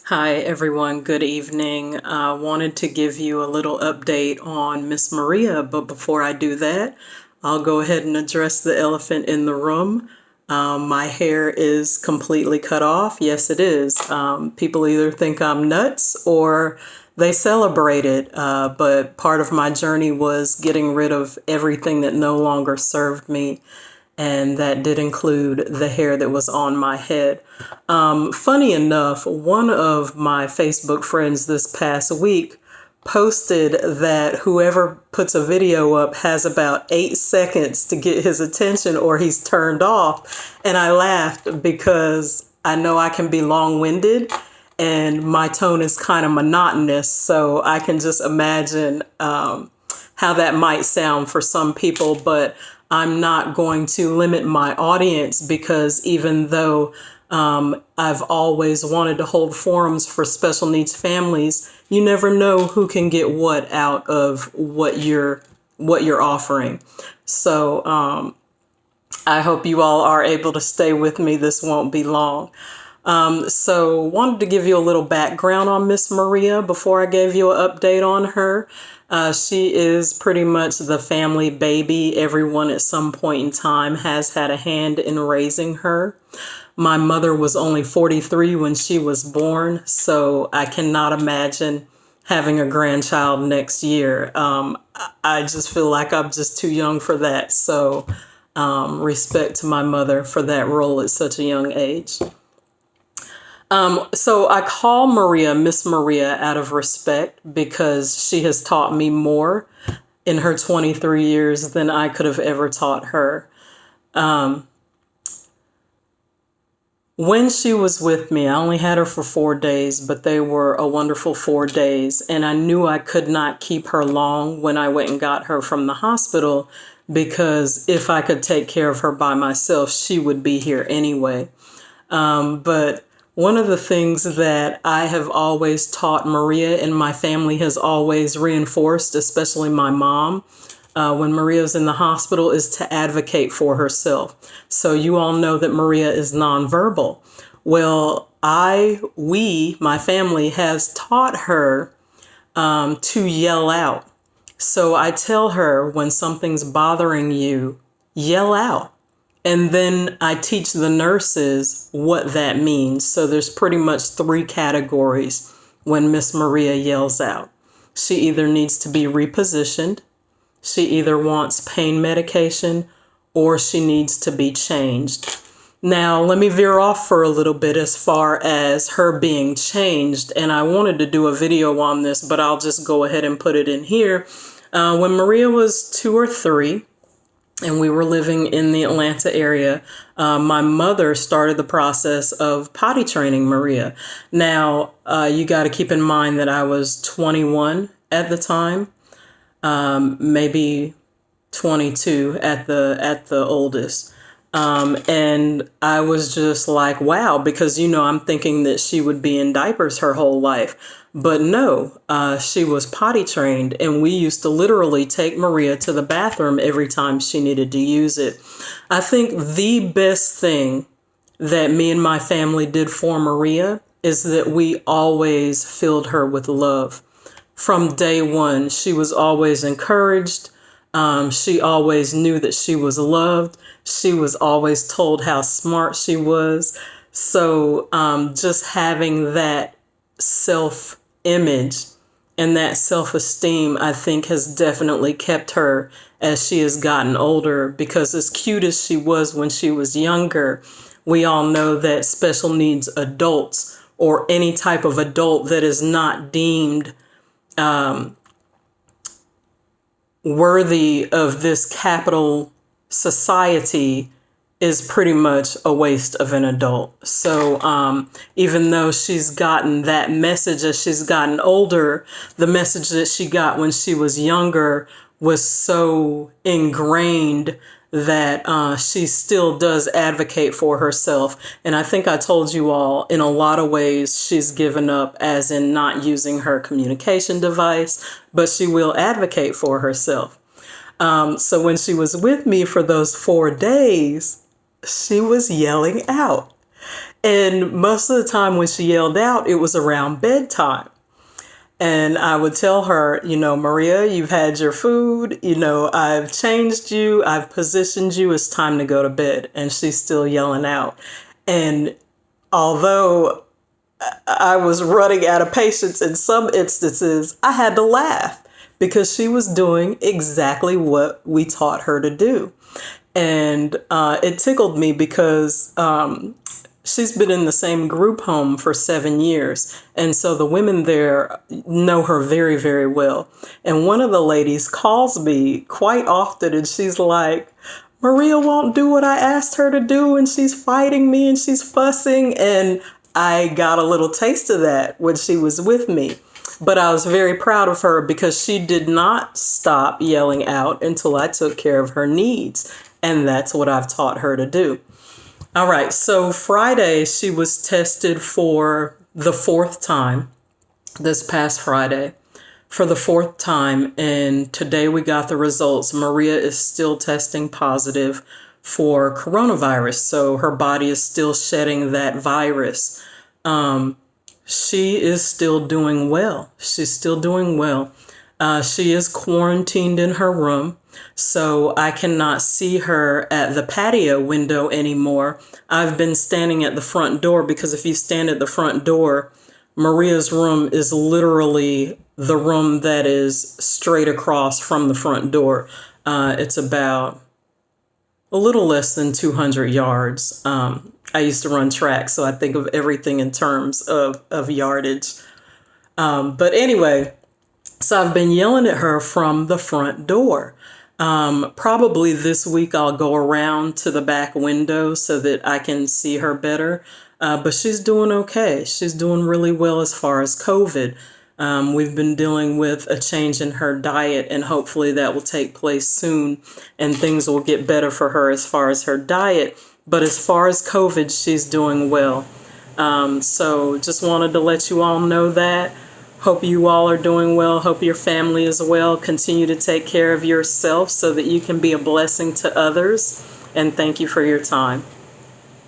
Hi, everyone. Good evening. I wanted to give you a little update on Miss Maria, but before I do that, I'll go ahead and address the elephant in the room. My hair is completely cut off. Yes, it is. People either think I'm nuts or they celebrate it, but part of my journey was getting rid of everything that no longer served me, and that did include the hair that was on my head. Funny enough, one of my Facebook friends this past week posted that whoever puts a video up has about 8 seconds to get his attention or he's turned off. And I laughed because I know I can be long-winded and my tone is kind of monotonous. So I can just imagine how that might sound for some people, but I'm not going to limit my audience because even though I've always wanted to hold forums for special needs families, you never know who can get what out of what you're offering. So I hope you all are able to stay with me. This won't be long. So wanted to give you a little background on Miss Maria before I gave you an update on her. She is pretty much the family baby. Everyone at some point in time has had a hand in raising her. My mother was only 43 when she was born, so I cannot imagine having a grandchild next year. I just feel like I'm just too young for that. So respect to my mother for that role at such a young age. So I call Maria Miss Maria out of respect because she has taught me more in her 23 years than I could have ever taught her. When she was with me, I only had her for 4 days, but they were a wonderful 4 days. And I knew I could not keep her long when I went and got her from the hospital because if I could take care of her by myself, she would be here anyway. But one of the things that I have always taught Maria and my family has always reinforced, especially my mom, when Maria's in the hospital, is to advocate for herself. So you all know that Maria is nonverbal. Well, my family has taught her to yell out. So I tell her when something's bothering you, yell out. And then I teach the nurses what that means. So there's pretty much 3 categories when Miss Maria yells out. She either needs to be repositioned, she either wants pain medication, or she needs to be changed. Now, let me veer off for a little bit as far as her being changed. And I wanted to do a video on this, but I'll just go ahead and put it in here. When Maria was 2 or 3, and we were living in the Atlanta area, my mother started the process of potty training Maria. Now, you got to keep in mind that I was 21 at the time, maybe 22 at the oldest. And I was just like, wow, because, I'm thinking that she would be in diapers her whole life. But no, she was potty trained, and we used to literally take Maria to the bathroom every time she needed to use it. I think the best thing that me and my family did for Maria is that we always filled her with love. From day one, she was always encouraged. She always knew that she was loved. She was always told how smart she was. So just having that self-image and that self-esteem, I think, has definitely kept her as she has gotten older, because as cute as she was when she was younger, we all know that special needs adults, or any type of adult that is not deemed worthy of this capital society, is pretty much a waste of an adult. So even though she's gotten that message as she's gotten older, the message that she got when she was younger was so ingrained that she still does advocate for herself. And I think I told you all, in a lot of ways, she's given up, as in not using her communication device, but she will advocate for herself. So when she was with me for those 4 days, she was yelling out. And most of the time when she yelled out, it was around bedtime. And I would tell her, Maria, you've had your food, I've changed you, I've positioned you, it's time to go to bed. And she's still yelling out. And although I was running out of patience in some instances, I had to laugh because she was doing exactly what we taught her to do. And it tickled me because she's been in the same group home for 7 years. And so the women there know her very, very well. And one of the ladies calls me quite often and she's like, Maria won't do what I asked her to do and she's fighting me and she's fussing. And I got a little taste of that when she was with me. But I was very proud of her because she did not stop yelling out until I took care of her needs. And that's what I've taught her to do. All right, so Friday, she was tested for the 4th time, this past Friday, for the 4th time, and today we got the results. Maria is still testing positive for coronavirus, so her body is still shedding that virus. She is still doing well. She's still doing well. She is quarantined in her room, so I cannot see her at the patio window anymore. I've been standing at the front door because if you stand at the front door, Maria's room is literally the room that is straight across from the front door. It's about a little less than 200 yards. I used to run track, so I think of everything in terms of yardage. But anyway, so I've been yelling at her from the front door. Probably this week I'll go around to the back window so that I can see her better. But she's doing okay. She's doing really well as far as COVID. We've been dealing with a change in her diet and hopefully that will take place soon and things will get better for her as far as her diet. But as far as COVID, she's doing well. So just wanted to let you all know that. Hope you all are doing well. Hope your family is well. Continue to take care of yourself so that you can be a blessing to others. And thank you for your time.